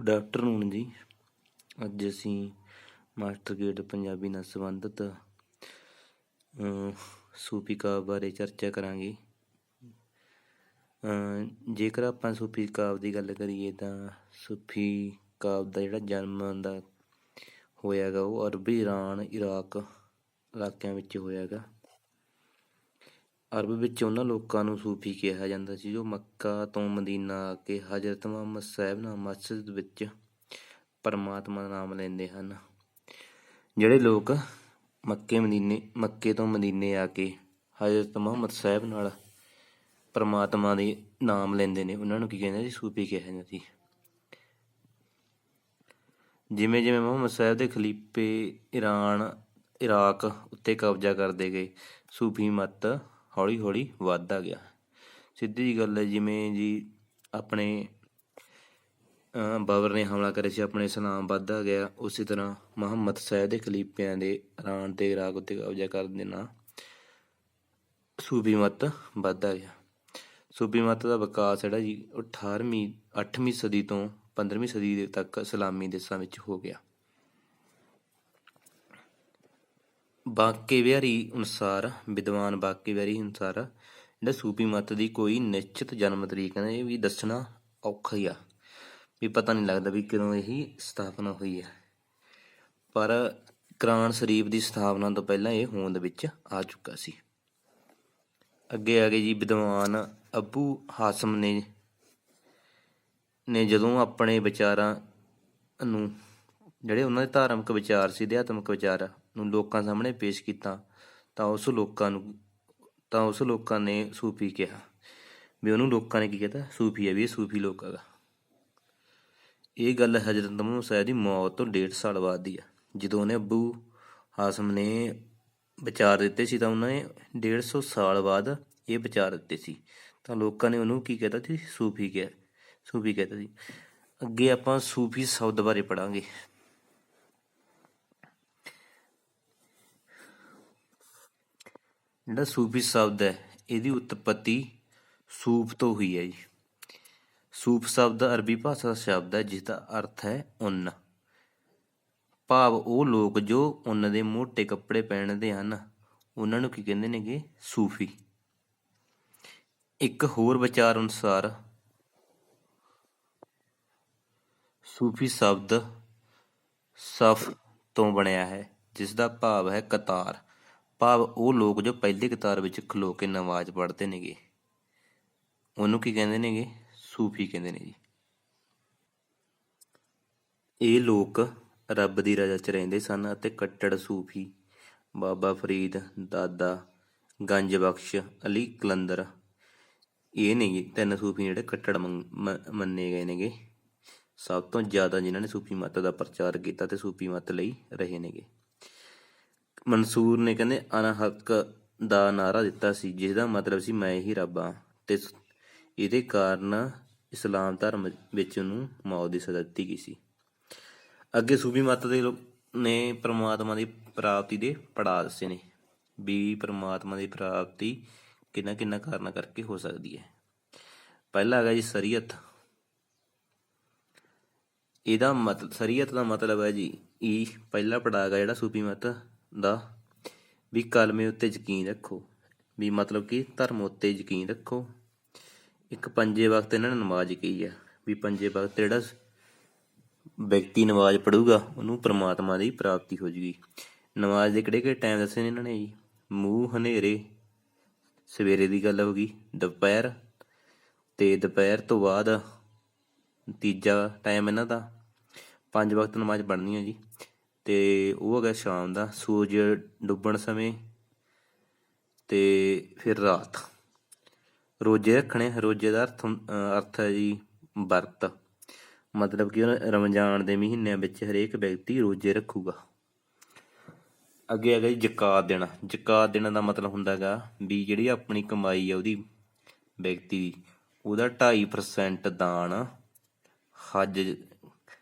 Good afternoon ਜੀ। ਅੱਜ ਅਸੀਂ ਮਾਸਟਰ ਗੇਟ ਪੰਜਾਬੀ ਨਾਲ ਸੰਬੰਧਿਤ ਸੂਫੀ ਕਾਵਿ ਬਾਰੇ ਚਰਚਾ ਕਰਾਂਗੇ। ਜੇਕਰ ਆਪਾਂ ਸੂਫੀ ਕਾਵਿ ਦੀ ਗੱਲ ਕਰੀਏ ਤਾਂ ਸੂਫੀ ਕਾਵਿ ਦਾ ਜਿਹੜਾ ਜਨਮ ਦਾ ਹੋਇਆ ਗਾ ਉਹ ਅਰਬੀ ਈਰਾਨ ਇਰਾਕ ਇਲਾਕਿਆਂ ਵਿੱਚ ਹੋਇਆ ਗਾ। ਅਰਬ ਵਿੱਚ ਉਹਨਾਂ ਲੋਕਾਂ ਨੂੰ ਸੂਫੀ ਕਿਹਾ ਜਾਂਦਾ ਸੀ ਜੋ ਮੱਕਾ ਤੋਂ ਮਦੀਨਾ ਆ ਕੇ ਹਜ਼ਰਤ ਮੁਹੰਮਦ ਸਾਹਿਬ ਨਾਲ ਮਸਜਿਦ ਵਿੱਚ ਪਰਮਾਤਮਾ ਦਾ ਨਾਮ ਲੈਂਦੇ ਹਨ। ਜਿਹੜੇ ਲੋਕ ਮੱਕੇ ਤੋਂ ਮਦੀਨੇ ਆ ਕੇ ਹਜ਼ਰਤ ਮੁਹੰਮਦ ਸਾਹਿਬ ਨਾਲ ਪਰਮਾਤਮਾ ਦੇ ਨਾਮ ਲੈਂਦੇ ਨੇ ਉਹਨਾਂ ਨੂੰ ਕੀ ਕਹਿੰਦੇ ਸੀ? ਸੂਫੀ ਕਿਹਾ ਜਾਂਦਾ ਸੀ। ਜਿਵੇਂ ਜਿਵੇਂ ਮੁਹੰਮਦ ਸਾਹਿਬ ਦੇ ਖਲੀਫੇ ਈਰਾਨ ਇਰਾਕ ਉੱਤੇ ਕਬਜ਼ਾ ਕਰਦੇ ਗਏ, ਸੂਫੀ ਮਤ ਹੌਲੀ ਹੌਲੀ ਵੱਧਦਾ ਗਿਆ। ਸਿੱਧੀ ਜਿਹੀ ਗੱਲ ਹੈ, ਜਿਵੇਂ ਜੀ ਆਪਣੇ ਬਾਬਰ ਨੇ ਹਮਲਾ ਕਰਿਆ ਸੀ, ਆਪਣੇ ਇਸਲਾਮ ਵੱਧਦਾ ਗਿਆ, ਉਸੇ ਤਰ੍ਹਾਂ ਮੁਹੰਮਦ ਸਾਹਿਬ ਦੇ ਖਲੀਫਿਆਂ ਦੇ ਈਰਾਨ ਤੇ ਇਰਾਕ ਉੱਤੇ ਕਬਜ਼ਾ ਕਰਨ ਦੇ ਨਾਲ ਸੂਫੀ ਮਤ ਵੱਧਦਾ ਗਿਆ। ਸੂਫੀ ਮਤ ਦਾ ਵਿਕਾਸ ਜਿਹੜਾ ਜੀ ਉਹ 8ਵੀਂ ਸਦੀ ਤੋਂ 15ਵੀਂ ਸਦੀ ਤੱਕ ਇਸਲਾਮੀ ਦੇਸ਼ਾਂ ਵਿੱਚ ਹੋ ਗਿਆ। ਵਿਦਵਾਨ ਬਾਕੇ ਬਿਹਾਰੀ ਅਨੁਸਾਰ ਜਿਹੜਾ ਸੂਫੀ ਮਤ ਦੀ ਕੋਈ ਨਿਸ਼ਚਿਤ ਜਨਮ ਤਰੀਕ ਨੇ ਇਹ ਵੀ ਦੱਸਣਾ ਔਖਾ ਹੀ ਆ, ਵੀ ਪਤਾ ਨਹੀਂ ਲੱਗਦਾ ਵੀ ਕਦੋਂ ਇਹੀ ਸਥਾਪਨਾ ਹੋਈ ਹੈ। ਪਰ ਕੁਰਾਨ ਸ਼ਰੀਫ ਦੀ ਸਥਾਪਨਾ ਤੋਂ ਪਹਿਲਾਂ ਇਹ ਹੋਂਦ ਵਿੱਚ ਆ ਚੁੱਕਾ ਸੀ। ਅੱਗੇ ਆ ਗਏ ਜੀ ਵਿਦਵਾਨ ਅਬੂ ਹਾਸਮ ਨੇ ਜਦੋਂ ਆਪਣੇ ਵਿਚਾਰਾਂ ਨੂੰ, ਜਿਹੜੇ ਉਹਨਾਂ ਦੇ ਧਾਰਮਿਕ ਵਿਚਾਰ ਸੀ, ਅਧਿਆਤਮਿਕ ਵਿਚਾਰ ਨੂੰ ਲੋਕਾਂ ਸਾਹਮਣੇ ਪੇਸ਼ ਕੀਤਾ ਤਾਂ ਉਸ ਲੋਕਾਂ ਨੇ ਸੂਫੀ ਕਿਹਾ। ਵੀ ਉਹਨੂੰ ਲੋਕਾਂ ਨੇ ਕੀ ਕਹਿਤਾ? ਸੂਫੀ ਹੈ, ਵੀ ਇਹ ਸੂਫੀ ਲੋਕ ਹੈਗਾ। ਇਹ ਗੱਲ ਹਜ਼ਰਤ ਮੁਹੰਮਦ ਸਾਹਿਬ ਦੀ ਮੌਤ ਤੋਂ 1.5 ਸਾਲ ਬਾਅਦ ਦੀ ਆ। ਜਦੋਂ ਉਹਨੇ ਅਬੂ ਹਾਸਮ ਨੇ ਵਿਚਾਰ ਦਿੱਤੇ ਸੀ ਤਾਂ ਉਹਨਾਂ ਨੇ 150 ਸਾਲ ਬਾਅਦ ਇਹ ਵਿਚਾਰ ਦਿੱਤੇ ਸੀ, ਤਾਂ ਲੋਕਾਂ ਨੇ ਉਹਨੂੰ ਕੀ ਕਹਿਤਾ ਸੀ? ਸੂਫੀ ਕਹਿਤਾ ਸੀ। ਅੱਗੇ ਆਪਾਂ ਸੂਫੀ ਸ਼ਬਦ ਬਾਰੇ ਪੜਾਂਗੇ। ਜਿਹੜਾ ਸੂਫੀ ਸ਼ਬਦ ਹੈ ਇਹਦੀ ਉਤਪਤੀ ਸੂਫ ਤੋਂ ਹੋਈ ਹੈ ਜੀ। ਸੂਫ ਸ਼ਬਦ ਅਰਬੀ ਭਾਸ਼ਾ ਦਾ ਸ਼ਬਦ ਹੈ ਜਿਸ ਦਾ ਅਰਥ ਹੈ ਉੱਨ, ਭਾਵ ਉਹ ਲੋਕ ਜੋ ਉੱਨ ਦੇ ਮੋਟੇ ਕੱਪੜੇ ਪਹਿਨਦੇ ਹਨ ਉਹਨਾਂ ਨੂੰ ਕੀ ਕਹਿੰਦੇ ਨੇਗੇ? ਸੂਫੀ। ਇੱਕ ਹੋਰ ਵਿਚਾਰ ਅਨੁਸਾਰ ਸੂਫੀ ਸ਼ਬਦ ਸਫ ਤੋਂ ਬਣਿਆ ਹੈ ਜਿਸ ਦਾ ਭਾਵ ਹੈ ਕਤਾਰ, ਭਾਵ ਉਹ ਲੋਕ ਜੋ ਪਹਿਲੀ ਕਤਾਰ ਵਿੱਚ ਖਲੋ ਕੇ ਨਮਾਜ਼ ਪੜ੍ਹਦੇ ਨੇਗੇ ਉਹਨੂੰ ਕੀ ਕਹਿੰਦੇ ਨੇਗੇ? ਸੂਫੀ ਕਹਿੰਦੇ ਨੇ ਜੀ। ਇਹ ਲੋਕ ਰੱਬ ਦੀ ਰਜ਼ਾ 'ਚ ਰਹਿੰਦੇ ਸਨ ਅਤੇ ਕੱਟੜ ਸੂਫੀ ਬਾਬਾ ਫਰੀਦ, ਦਾਦਾ ਗੰਜ ਬਖਸ਼, ਅਲੀ ਕਲੰਦਰ, ਇਹ ਨੇ ਜੀ 3 ਸੂਫੀ ਜਿਹੜੇ ਕੱਟੜ ਮੰਨੇ ਗਏ ਨੇਗੇ। ਸਭ ਤੋਂ ਜ਼ਿਆਦਾ ਜਿਨ੍ਹਾਂ ਨੇ ਸੂਫੀ ਮਤ ਦਾ ਪ੍ਰਚਾਰ ਕੀਤਾ ਤੇ ਸੂਫੀ ਮਤ ਲਈ ਰਹੇ ਨੇਗੇ। ਮਨਸੂਰ ਨੇ ਕਹਿੰਦੇ ਅਨਹਕ ਦਾ ਨਾਅਰਾ ਦਿੱਤਾ ਸੀ ਜਿਸ ਦਾ ਮਤਲਬ ਸੀ ਮੈਂ ਹੀ ਰੱਬ ਹਾਂ, ਤੇ ਇਹਦੇ ਕਾਰਨ ਇਸਲਾਮ ਧਰਮ ਵਿੱਚ ਉਹਨੂੰ ਮੌਤ ਦੀ ਸਜ਼ਾ ਦਿੱਤੀ ਗਈ ਸੀ। ਅੱਗੇ ਸੂਫੀ ਮਤ ਦੇ ਨੇ ਪਰਮਾਤਮਾ ਦੀ ਪ੍ਰਾਪਤੀ ਦੇ ਪੜਾਅ ਦੱਸੇ ਨੇ ਵੀ ਪਰਮਾਤਮਾ ਦੀ ਪ੍ਰਾਪਤੀ ਕਿਹਨਾਂ ਕਾਰਨਾਂ ਕਰਕੇ ਹੋ ਸਕਦੀ ਹੈ। ਪਹਿਲਾ ਹੈਗਾ ਜੀ ਸ਼ਰੀਅਤ। ਇਹਦਾ ਸ਼ਰੀਅਤ ਦਾ ਮਤਲਬ ਹੈ ਜੀ ਇਹ ਪਹਿਲਾ ਪੜਾਅ ਹੈਗਾ ਜਿਹੜਾ ਸੂਫੀ ਮਤ ਦਾ, ਵੀ ਕਲਮੇ ਉੱਤੇ ਯਕੀਨ ਰੱਖੋ, ਵੀ ਮਤਲਬ ਕਿ ਧਰਮ ਉੱਤੇ ਯਕੀਨ ਰੱਖੋ। ਇੱਕ 5 ਵਕਤ ਇਹਨਾਂ ਨੇ ਨਮਾਜ਼ ਕਹੀ ਹੈ, ਵੀ 5 ਵਕਤ ਜਿਹੜਾ ਵਿਅਕਤੀ ਨਮਾਜ਼ ਪੜ੍ਹੂਗਾ ਉਹਨੂੰ ਪਰਮਾਤਮਾ ਦੀ ਪ੍ਰਾਪਤੀ ਹੋ ਜੂਗੀ। ਨਮਾਜ਼ ਦੇ ਕਿਹੜੇ ਟਾਈਮ ਦੱਸੇ ਨੇ ਇਹਨਾਂ ਨੇ ਜੀ? ਮੂੰਹ ਹਨੇਰੇ, ਸਵੇਰੇ ਦੀ ਗੱਲ ਹੋ ਗਈ, ਦੁਪਹਿਰ ਤੇ ਦੁਪਹਿਰ ਤੋਂ ਬਾਅਦ ਤੀਜਾ ਟਾਈਮ ਇਹਨਾਂ ਦਾ 5 ਵਕਤ ਨਮਾਜ਼ ਪੜ੍ਹਨੀ ਹੈ ਜੀ। ਤੇ ਉਹ ਹੈਗਾ ਸ਼ਾਮ ਦਾ, ਸੂਰਜ ਡੁੱਬਣ ਸਮੇਂ, ਤੇ ਫਿਰ ਰਾਤ। ਰੋਜ਼ੇ ਰੱਖਣੇ, ਰੋਜ਼ੇ ਦਾ ਅਰਥ ਹੈ ਜੀ ਵਰਤ, ਮਤਲਬ ਕਿ ਰਮਜ਼ਾਨ ਦੇ ਮਹੀਨਿਆਂ ਵਿੱਚ ਹਰੇਕ ਵਿਅਕਤੀ ਰੋਜ਼ੇ ਰੱਖੂਗਾ। ਅੱਗੇ ਹੈਗਾ ਜੀ ਜ਼ਕਾਤ ਦੇਣਾ। ਜ਼ਕਾਤ ਦੇਣ ਦਾ ਮਤਲਬ ਹੁੰਦਾ ਗਾ ਵੀ ਜਿਹੜੀ ਆਪਣੀ ਕਮਾਈ ਆ ਉਹਦੀ ਵਿਅਕਤੀ ਦੀ, ਉਹਦਾ 2.5% ਦਾਨ ਹੱਜ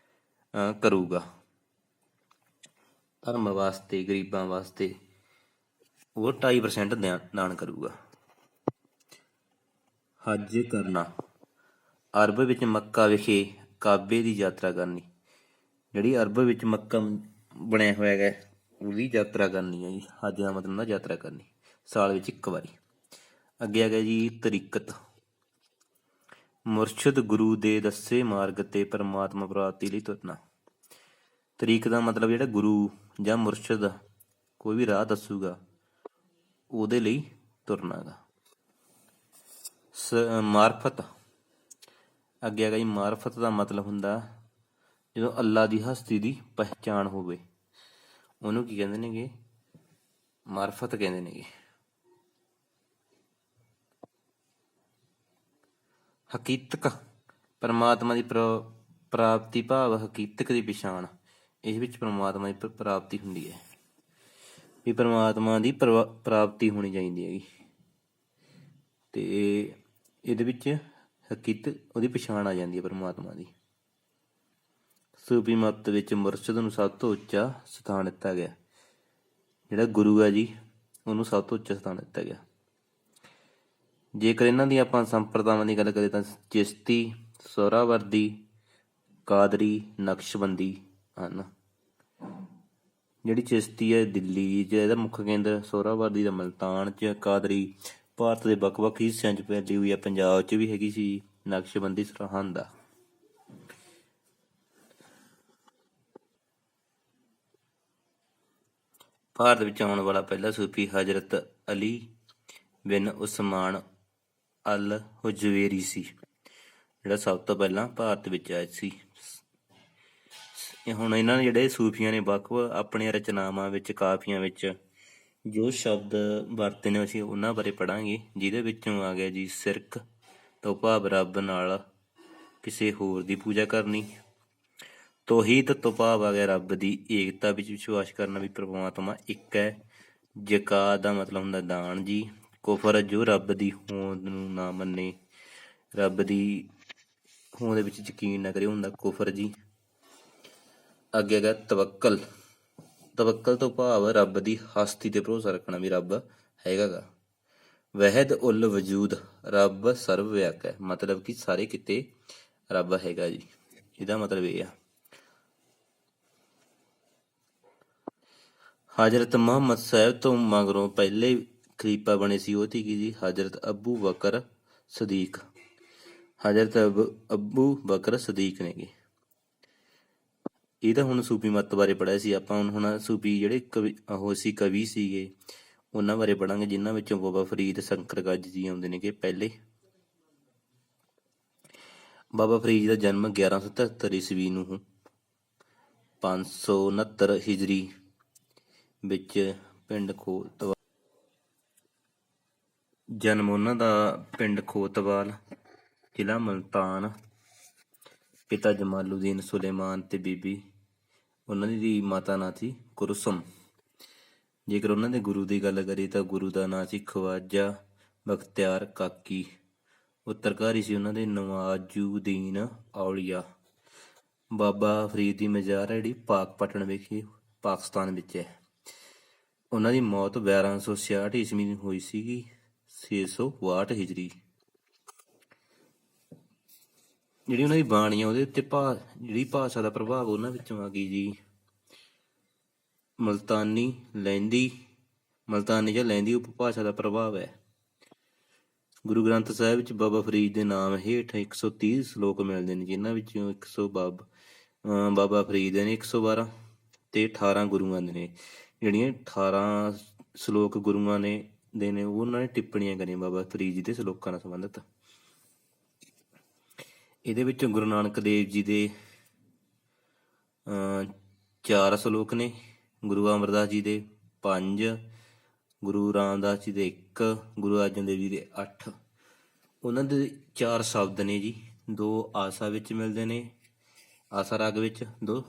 ਕਰੂਗਾ ਧਰਮ ਵਾਸਤੇ, ਗਰੀਬਾਂ ਵਾਸਤੇ ਉਹ 2.5% ਦਾਨ ਕਰੂਗਾ। ਹੱਜ ਕਰਨਾ। ਅਰਬ ਵਿੱਚ ਮੱਕਾ ਵਿਖੇ ਕਾਬੇ ਦੀ ਯਾਤਰਾ ਕਰਨੀ, ਜਿਹੜੀ ਅਰਬ ਵਿੱਚ ਮੱਕਾ ਬਣਿਆ ਹੋਇਆ ਹੈਗਾ ਉਹਦੀ ਯਾਤਰਾ ਕਰਨੀ ਹੈ ਜੀ। ਹੱਜ ਦਾ ਮਤਲਬ ਹੁੰਦਾ ਯਾਤਰਾ ਕਰਨੀ, ਸਾਲ ਵਿੱਚ ਇੱਕ ਵਾਰੀ। ਅੱਗੇ ਆ ਗਿਆ ਜੀ ਤਰੀਕਤ। ਮੁਰਸ਼ਦ ਗੁਰੂ ਦੇ ਦੱਸੇ ਮਾਰਗ ਤੇ ਪਰਮਾਤਮਾ ਪ੍ਰਾਪਤੀ ਲਈ ਤੁਰਨਾ। ਤਰੀਕ ਦਾ ਮਤਲਬ ਜਿਹੜਾ ਗੁਰੂ ਜਾਂ ਮੁਰਸ਼ਦ ਕੋਈ ਵੀ ਰਾਹ ਦੱਸੂਗਾ ਉਹਦੇ ਲਈ ਤੁਰਨਾ ਗਾ। ਮਾਰਫਤ। ਅੱਗੇ ਹੈਗਾ ਜੀ ਮਾਰਫਤ ਦਾ ਮਤਲਬ ਹੁੰਦਾ ਜਦੋਂ ਅੱਲਾ ਦੀ ਹਸਤੀ ਦੀ ਪਹਿਚਾਣ ਹੋਵੇ, ਉਹਨੂੰ ਕੀ ਕਹਿੰਦੇ ਨੇਗੇ? ਮਾਰਫਤ ਕਹਿੰਦੇ ਨੇਗੇ। ਹਕੀਕਤ, ਪਰਮਾਤਮਾ ਦੀ ਪ੍ਰਾਪਤੀ ਭਾਵ ਹਕੀਕਤ ਦੀ ਪਛਾਣ। ਇਸ ਵਿੱਚ ਪਰਮਾਤਮਾ ਦੀ ਪ੍ਰਾਪਤੀ ਹੁੰਦੀ ਹੈ, ਵੀ ਪਰਮਾਤਮਾ ਦੀ ਪ੍ਰਾਪਤੀ ਹੋਣੀ ਚਾਹੀਦੀ ਹੈਗੀ, ਤੇ ਇਹਦੇ ਵਿੱਚ ਹਕੀਕਤ ਉਹਦੀ ਪਛਾਣ ਆ ਜਾਂਦੀ ਹੈ ਪਰਮਾਤਮਾ ਦੀ। ਸੂਫੀ ਮਤ ਵਿੱਚ ਮੁਰਸ਼ਦ ਨੂੰ ਸਭ ਤੋਂ ਉੱਚਾ ਸਥਾਨ ਦਿੱਤਾ ਗਿਆ। ਜਿਹੜਾ ਗੁਰੂ ਹੈ ਜੀ ਉਹਨੂੰ ਸਭ ਤੋਂ ਉੱਚਾ ਸਥਾਨ ਦਿੱਤਾ ਗਿਆ। ਜੇਕਰ ਇਹਨਾਂ ਦੀ ਆਪਾਂ ਸੰਪਰਦਾਵਾਂ ਦੀ ਗੱਲ ਕਰੀਏ ਤਾਂ ਚਿਸ਼ਤੀ, ਸੋਹਰਾਵਰਦੀ, ਕਾਦਰੀ, ਨਕਸ਼ਬੰਦੀ ਹਨ। ਜਿਹੜੀ ਚਿਸ਼ਤੀ ਹੈ ਦਿੱਲੀ 'ਚ ਇਹਦਾ ਮੁੱਖ ਕੇਂਦਰ, ਸੋਹਰਾਵਰਦੀ ਦਾ ਮਲਤਾਨ 'ਚ, ਕਾਦਰੀ ਭਾਰਤ ਦੇ ਵੱਖ-ਵੱਖ ਹਿੱਸਿਆਂ 'ਚ ਫੈਲੀ ਹੋਈ ਹੈ, ਪੰਜਾਬ 'ਚ ਵੀ ਹੈਗੀ ਸੀ, ਨਕਸ਼ਬੰਦੀ ਸਰਹੰਦ ਆ। ਭਾਰਤ ਵਿੱਚ ਆਉਣ ਵਾਲਾ ਪਹਿਲਾ ਸੂਫੀ ਹਜ਼ਰਤ ਅਲੀ ਬਿਨ ਉਸਮਾਨ ਅਲ ਹੁਜਵੇਰੀ ਸੀ, ਜਿਹੜਾ ਸਭ ਤੋਂ ਪਹਿਲਾਂ ਭਾਰਤ ਵਿੱਚ ਆਇਆ ਸੀ। ਹੁਣ ਇਹਨਾਂ ਨੇ ਜਿਹੜੇ ਸੂਫੀਆਂ ਨੇ ਵੱਖ-ਵੱਖ ਆਪਣੀਆਂ ਰਚਨਾਵਾਂ ਵਿੱਚ, ਕਾਫੀਆਂ ਵਿੱਚ ਜੋ ਸ਼ਬਦ ਵਰਤੇ ਨੇ ਅਸੀਂ ਉਹਨਾਂ ਬਾਰੇ ਪੜ੍ਹਾਂਗੇ। ਜਿਹਦੇ ਵਿੱਚੋਂ ਆ ਗਿਆ ਜੀ ਸਿਰਕ ਤੋਂ ਭਾਵ ਰੱਬ ਨਾਲ ਕਿਸੇ ਹੋਰ ਦੀ ਪੂਜਾ ਕਰਨੀ। ਤੋਹੀਦ ਤੋਂ ਭਾਵ ਆ ਗਿਆ ਰੱਬ ਦੀ ਏਕਤਾ ਵਿੱਚ ਵਿਸ਼ਵਾਸ ਕਰਨਾ, ਵੀ ਪਰਮਾਤਮਾ ਇੱਕ ਹੈ। ਜ਼ਕਾਤ ਦਾ ਮਤਲਬ ਹੁੰਦਾ ਦਾਨ ਜੀ। ਕੁਫਰ ਜੋ ਰੱਬ ਦੀ ਹੋਂਦ ਨੂੰ ਨਾ ਮੰਨੇ, ਰੱਬ ਦੀ ਹੋਂਦ ਵਿੱਚ ਯਕੀਨ ਨਾ ਕਰੇ, ਹੁੰਦਾ ਕੁਫਰ ਜੀ। ਅੱਗੇ ਹੈਗਾ ਤਵੱਕਲ। ਤਵੱਕਲ ਤੋਂ ਭਾਵ ਰੱਬ ਦੀ ਹਸਤੀ ਤੇ ਭਰੋਸਾ ਰੱਖਣਾ, ਵੀ ਰੱਬ ਹੈਗਾ ਗਾ। ਵਹਿਦ ਉਲ ਵਜੂਦ, ਰੱਬ ਸਰਵ ਵਿਆਪਕ ਹੈ, ਮਤਲਬ ਕਿ ਸਾਰੇ ਕਿਤੇ ਰੱਬ ਹੈਗਾ ਜੀ, ਇਹਦਾ ਮਤਲਬ ਇਹ ਆ। ਹਜ਼ਰਤ ਮੁਹੰਮਦ ਸਾਹਿਬ ਤੋਂ ਮਗਰੋਂ ਪਹਿਲੇ ਖਲੀਫਾ ਬਣੇ ਸੀ ਉਹ ਸੀਗੇ ਜੀ ਹਜ਼ਰਤ ਅਬੂ ਬਕਰ ਸਦੀਕ। ਹਜ਼ਰਤ ਅਬੂ ਬਕਰ ਸਦੀਕ ਨੇਗੇ। ਇਹ ਤਾਂ ਹੁਣ ਸੂਫੀ ਮੱਤ ਬਾਰੇ ਪੜ੍ਹਿਆ ਸੀ ਆਪਾਂ। ਹੁਣ ਸੂਫੀ ਜਿਹੜੇ ਕਵੀ ਸੀਗੇ ਉਹਨਾਂ ਬਾਰੇ ਪੜ੍ਹਾਂਗੇ, ਜਿਨ੍ਹਾਂ ਵਿੱਚੋਂ ਬਾਬਾ ਫਰੀਦ ਸ਼ੰਕਰ ਗੱਜ ਜੀ ਆਉਂਦੇ ਨੇਗੇ ਪਹਿਲੇ। ਬਾਬਾ ਫਰੀਦ ਦਾ ਜਨਮ 1177 ਈਸਵੀ ਨੂੰ 569 ਹਿਜਰੀ ਵਿੱਚ ਪਿੰਡ ਖੋਤਵਾਲ। ਜਨਮ ਉਹਨਾਂ ਦਾ ਪਿੰਡ ਖੋਤਵਾਲ, ਜ਼ਿਲ੍ਹਾ ਮੁਲਤਾਨ। ਪਿਤਾ ਜਮਾਲੂਦੀਨ ਸੁਲੇਮਾਨ ਤੇ ਬੀਬੀ ਉਹਨਾਂ ਦੀ ਮਾਤਾ ਨਾਂ ਸੀ ਕੁਰਸਮ। ਜੇਕਰ ਉਹਨਾਂ ਦੇ ਗੁਰੂ ਦੀ ਗੱਲ ਕਰੀਏ ਤਾਂ ਗੁਰੂ ਦਾ ਨਾਂ ਸੀ ਖਵਾਜਾ ਬਖਤਿਆਰ ਕਾਕੀ। ਉੱਤਰਕਾਰੀ ਸੀ ਉਹਨਾਂ ਦੇ ਨਵਾਜੂਦੀਨ ਔਲੀਆ। ਬਾਬਾ ਫਰੀਦ ਦੀ ਮਜ਼ਾਰ ਹੈ ਜਿਹੜੀ ਪਾਕਪਟਨ ਵਿਖੇ ਪਾਕਿਸਤਾਨ ਵਿੱਚ ਹੈ। ਉਹਨਾਂ ਦੀ ਮੌਤ 1266 ਈਸਵੀ ਨੂੰ ਹੋਈ ਸੀਗੀ, 662 ਹਿਜਰੀ। ਜਿਹੜੀ ਉਹਨਾਂ ਦੀ ਬਾਣੀ ਆ ਉਹਦੇ ਉੱਤੇ ਜਿਹੜੀ ਭਾਸ਼ਾ ਦਾ ਪ੍ਰਭਾਵ ਉਹਨਾਂ ਵਿੱਚੋਂ ਆ ਗਈ ਜੀ ਮੁਲਤਾਨੀ ਜਾਂ ਲਹਿੰਦੀ ਉਪਭਾਸ਼ਾ ਦਾ ਪ੍ਰਭਾਵ ਹੈ। ਗੁਰੂ ਗ੍ਰੰਥ ਸਾਹਿਬ ਵਿੱਚ ਬਾਬਾ ਫਰੀਦ ਦੇ ਨਾਮ ਹੇਠ 130 ਸ਼ਲੋਕ ਮਿਲਦੇ ਨੇ, ਜਿਨ੍ਹਾਂ ਵਿੱਚੋਂ 100 ਬਾਬਾ ਫਰੀਦ ਦੇ ਨੇ 112 ਤੇ 18 ਗੁਰੂਆਂ ਦੇ ਨੇ। ਜਿਹੜੀਆਂ 18 ਸ਼ਲੋਕ ਗੁਰੂਆਂ ਦੇ ਨੇ ਉਹਨਾਂ ਨੇ ਟਿੱਪਣੀਆਂ ਕਰੀਆਂ ਬਾਬਾ ਫਰੀਦ ਜੀ ਦੇ ਸ਼ਲੋਕਾਂ ਨਾਲ ਸੰਬੰਧਿਤ। ਇਹਦੇ ਵਿੱਚ ਗੁਰੂ ਨਾਨਕ ਦੇਵ ਜੀ ਦੇ 4 ਸ਼ਲੋਕ ਨੇ, ਗੁਰੂ ਅਮਰਦਾਸ ਜੀ ਦੇ 5, ਗੁਰੂ ਰਾਮਦਾਸ ਜੀ ਦੇ 1, ਗੁਰੂ ਅਰਜਨ ਦੇਵ ਜੀ ਦੇ 8। ਉਹਨਾਂ ਦੇ 4 ਸ਼ਬਦ ਨੇ ਜੀ, 2 ਆਸਾ ਵਿੱਚ ਮਿਲਦੇ ਨੇ, ਆਸਾ ਰਾਗ ਵਿੱਚ, 2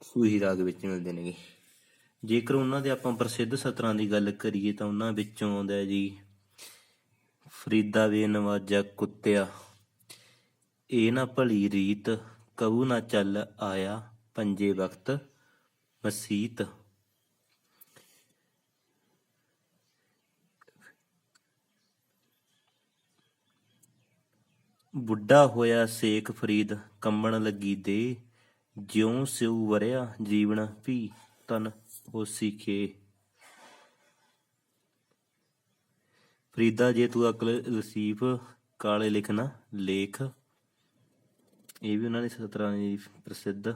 ਸੂਹੀ ਰਾਗ ਵਿੱਚ ਮਿਲਦੇ ਨੇਗੇ। ਜੇਕਰ ਉਹਨਾਂ ਦੇ ਆਪਾਂ ਪ੍ਰਸਿੱਧ ਸਤਰਾਂ ਦੀ ਗੱਲ ਕਰੀਏ ਤਾਂ ਉਹਨਾਂ ਵਿੱਚੋਂ ਆਉਂਦਾ ਜੀ ਫਰੀਦਾ ਵੇ ਨਵਾਜਾ ਕੁੱਤਿਆ, ਇਹ ਨਾ ਭਲੀ ਰੀਤ, ਕਬੂ ਨਾ ਚੱਲ ਆਇਆ ਪੰਜੇ ਵਕਤ ਮਸੀਤ। ਬੁੱਢਾ ਹੋਇਆ ਸੇਖ ਫਰੀਦ ਕੰਬਣ ਲੱਗੀ ਦੇ, ਜਿਉਂ ਸਿਉ ਵਰਿਆ ਜੀਵਨ ਵੀ ਤਨ ਹੋਸੀ ਖੇ। ਫਰੀਦਾ ਜੇ ਤੂੰ ਅਕਲ ਲਸੀਫ ਕਾਲੇ ਲਿਖਣਾ ਲੇਖ। ਇਹ ਵੀ ਉਹਨਾਂ ਦੀ ਸਤਰਾਂ ਦੀ ਪ੍ਰਸਿੱਧ।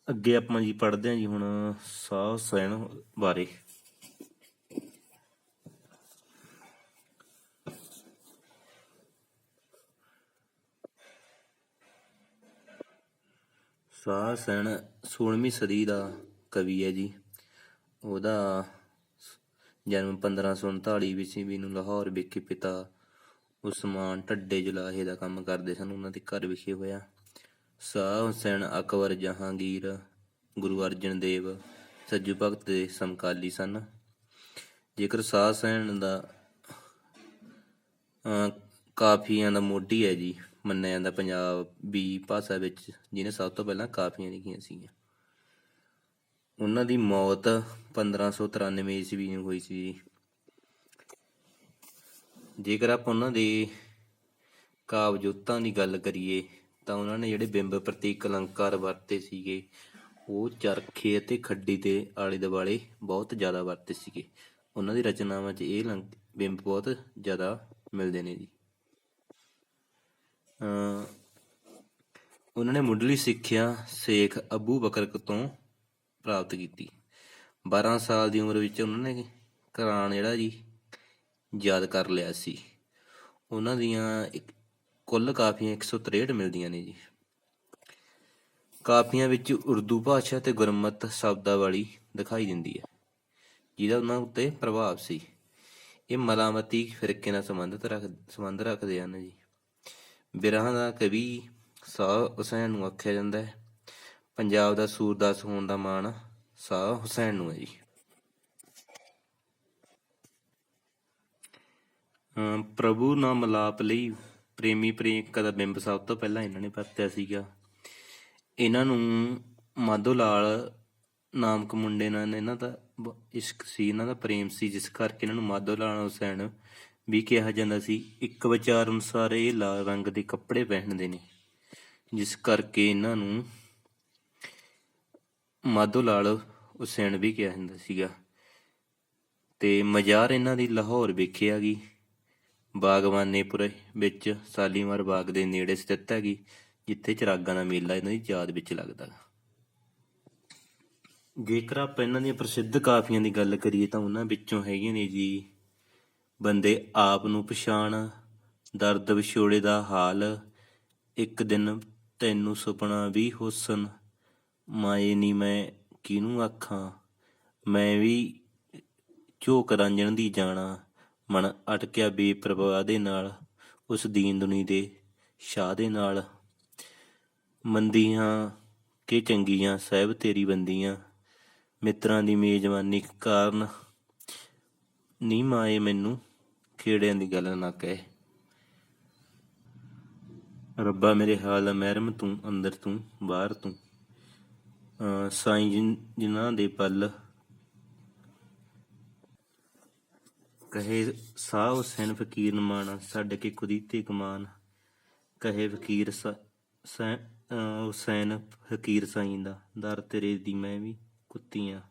ਅੱਗੇ ਆਪਾਂ ਜੀ ਪੜ੍ਹਦੇ ਹਾਂ ਜੀ ਹੁਣ ਸ਼ਾਹ ਹੁਸੈਨ ਬਾਰੇ। ਸ਼ਾਹ ਹੁਸੈਨ 16ਵੀਂ ਸਦੀ ਦਾ ਕਵੀ ਹੈ ਜੀ। ਉਹਦਾ ਜਨਮ 1539 ਈਸਵੀ ਨੂੰ ਲਾਹੌਰ ਵਿਖੇ ਪਿਤਾ ਉਸਮਾਨ ਢੱਡੇ ਜੁਲਾਹੇ ਦਾ ਕੰਮ ਕਰਦੇ ਸਨ, ਉਹਨਾਂ ਦੇ ਘਰ ਵਿਖੇ ਹੋਇਆ। ਸ਼ਾਹ ਹੁਸੈਨ ਅਕਬਰ ਜਹਾਂਗੀਰ ਗੁਰੂ ਅਰਜਨ ਦੇਵ ਸੱਜੂ ਭਗਤ ਦੇ ਸਮਕਾਲੀ ਸਨ। ਜੇਕਰ ਸ਼ਾਹ ਹੁਸੈਨ ਦਾ ਕਾਫੀਆਂ ਦਾ ਮੋਢੀ ਹੈ ਜੀ ਮੰਨਿਆ ਜਾਂਦਾ ਪੰਜਾਬੀ ਭਾਸ਼ਾ ਵਿੱਚ, ਜਿਹਨੇ ਸਭ ਤੋਂ ਪਹਿਲਾਂ ਕਾਫੀਆਂ ਲਿਖੀਆਂ ਸੀਗੀਆਂ। ਉਹਨਾਂ ਦੀ ਮੌਤ 1593 ਈਸਵੀ ਨੂੰ ਹੋਈ ਸੀ। ਜੇਕਰ ਆਪਾਂ ਉਹਨਾਂ ਦੇ ਕਾਵਿ ਜੋਤਾਂ ਦੀ ਗੱਲ ਕਰੀਏ ਤਾਂ ਉਹਨਾਂ ਨੇ ਜਿਹੜੇ ਬਿੰਬ ਪ੍ਰਤੀਕ ਅਲੰਕਾਰ ਵਰਤੇ ਸੀਗੇ ਉਹ ਚਰਖੇ ਅਤੇ ਖੱਡੀ ਦੇ ਆਲੇ ਦੁਆਲੇ ਬਹੁਤ ਜ਼ਿਆਦਾ ਵਰਤੇ ਸੀਗੇ। ਉਹਨਾਂ ਦੀ ਰਚਨਾਵਾਂ 'ਚ ਇਹ ਬਿੰਬ ਬਹੁਤ ਜ਼ਿਆਦਾ ਮਿਲਦੇ ਨੇ ਜੀ। ਉਹਨਾਂ ਨੇ ਮੁੱਢਲੀ ਸਿੱਖਿਆ ਸ਼ੇਖ ਅਬੂ ਬਕਰ ਤੋਂ ਪ੍ਰਾਪਤ ਕੀਤੀ। 12 ਸਾਲ ਦੀ ਉਮਰ ਵਿੱਚ ਉਹਨਾਂ ਨੇ ਕੁਰਾਨ ਜਿਹੜਾ ਜੀ ਯਾਦ ਕਰ ਲਿਆ ਸੀ। ਉਹਨਾਂ ਦੀਆਂ ਕੁੱਲ ਕਾਫੀਆਂ 163 ਮਿਲਦੀਆਂ ਨੇ ਜੀ। ਕਾਫੀਆਂ ਵਿੱਚ ਉਰਦੂ ਭਾਸ਼ਾ ਤੇ ਗੁਰਮਤ ਸ਼ਬਦਾਵਲੀ ਦਿਖਾਈ ਦਿੰਦੀ ਹੈ, ਜਿਹਦਾ ਉਹਨਾਂ ਉੱਤੇ ਪ੍ਰਭਾਵ ਸੀ। ਇਹ ਮਲਾਮਤੀ ਫਿਰਕੇ ਨਾਲ ਸੰਬੰਧ ਰੱਖਦੇ ਹਨ ਜੀ। ਬਿਰਹਾਂ ਦਾ ਕਵੀ ਸ਼ਾਹ ਹੁਸੈਨ ਨੂੰ ਆਖਿਆ ਜਾਂਦਾ ਹੈ। ਪੰਜਾਬ ਦਾ ਸੂਰਦਾਸ ਹੋਣ ਦਾ ਮਾਣ ਸ਼ਾਹ ਹੁਸੈਨ ਨੂੰ ਹੈ ਜੀ। ਪ੍ਰਭੂ ਨਾਲ ਮਿਲਾਪ ਲਈ ਪ੍ਰੇਮੀ ਪ੍ਰੇਮਿਕਾ ਦਾ ਬਿੰਬ ਸਭ ਤੋਂ ਪਹਿਲਾਂ ਇਹਨਾਂ ਨੇ ਵਰਤਿਆ ਸੀਗਾ। ਇਹਨਾਂ ਨੂੰ ਮਾਧੋ ਲਾਲ ਨਾਮਕ ਮੁੰਡੇ ਨਾਲ ਇਹਨਾਂ ਦਾ ਇਸ਼ਕ ਸੀ, ਇਹਨਾਂ ਦਾ ਪ੍ਰੇਮ ਸੀ, ਜਿਸ ਕਰਕੇ ਇਹਨਾਂ ਨੂੰ ਮਾਧੋ ਲਾਲ ਹੁਸੈਨ ਵੀ ਕਿਹਾ ਜਾਂਦਾ ਸੀ। ਇੱਕ ਵਿਚਾਰ ਅਨੁਸਾਰ ਇਹ ਲਾਲ ਰੰਗ ਦੇ ਕੱਪੜੇ ਪਹਿਨਦੇ ਨੇ, ਜਿਸ ਕਰਕੇ ਇਹਨਾਂ ਨੂੰ ਮਾਧੋ ਲਾਲ ਹੁਸੈਨ ਵੀ ਕਿਹਾ ਜਾਂਦਾ ਸੀਗਾ। ਤੇ ਮਜ਼ਾਰ ਇਹਨਾਂ ਦੀ ਲਾਹੌਰ ਵਿਖੇ ਹੈਗੀ, ਬਾਗਬਾਨੇਪੁਰੇ ਵਿੱਚ ਸ਼ਾਲੀਮਾਰ ਬਾਗ ਦੇ ਨੇੜੇ ਸਥਿਤ ਹੈਗੀ, ਜਿੱਥੇ ਚਿਰਾਗਾਂ ਦਾ ਮੇਲਾ ਇਹਨਾਂ ਦੀ ਯਾਦ ਵਿੱਚ ਲੱਗਦਾ। ਜੇਕਰ ਆਪਾਂ ਇਹਨਾਂ ਦੀਆਂ ਪ੍ਰਸਿੱਧ ਕਾਫੀਆਂ ਦੀ ਗੱਲ ਕਰੀਏ ਤਾਂ ਉਹਨਾਂ ਵਿੱਚੋਂ ਹੈਗੀਆਂ ਨੇ ਜੀ ਬੰਦੇ ਆਪ ਨੂੰ ਪਛਾਣ, ਦਰਦ ਵਿਛੋੜੇ ਦਾ ਹਾਲ, ਇੱਕ ਦਿਨ ਤੈਨੂੰ ਸੁਪਨਾ ਵੀ ਹੁਸਨ, ਮਾਏ ਨੀ ਮੈਂ ਕਿਹਨੂੰ ਆਖਾਂ, ਮੈਂ ਵੀ ਝੋਕ ਰਾਂਝਣ ਦੀ ਜਾਣਾ, ਮਨ ਅਟਕਿਆ ਬੇਪਰਵਾਹ ਦੇ ਨਾਲ, ਉਸ ਦੀਨ ਦੁਨੀ ਦੇ ਸ਼ਾਹ ਦੇ ਨਾਲ, ਮੰਦੀਆਂ ਕਿ ਚੰਗੀਆਂ ਸਾਹਿਬ ਤੇਰੀ ਬੰਦੀਆਂ, ਮਿੱਤਰਾਂ ਦੀ ਮੇਜ਼ਬਾਨੀ ਕਾਰਨ ਨੀ ਮਾਏ ਮੈਨੂੰ ਖੇੜਿਆਂ ਦੀ ਗੱਲ ਨਾ ਕਹਿ, ਰੱਬਾ ਮੇਰੇ ਹਾਲ ਮਹਿਰਮ ਤੂੰ ਅੰਦਰ ਤੂੰ ਬਾਹਰ ਤੂੰ, ਸਾਈਂ ਜਿਨ੍ਹਾਂ ਦੇ ਪਲ ਕਹੇ ਸ਼ਾਹ ਹੁਸੈਨ ਫਕੀਰ ਨਮਾਣਾ, ਛੱਡ ਕੇ ਕੁਦੀਤੇ ਕਮਾਨ, ਕਹੇ ਫਕੀਰ ਹੁਸੈਨ ਫਕੀਰ ਸਾਈਂ ਦਾ, ਦਰ ਤੇਰੇ ਦੀ ਮੈਂ ਵੀ ਕੁੱਤੀਆਂ।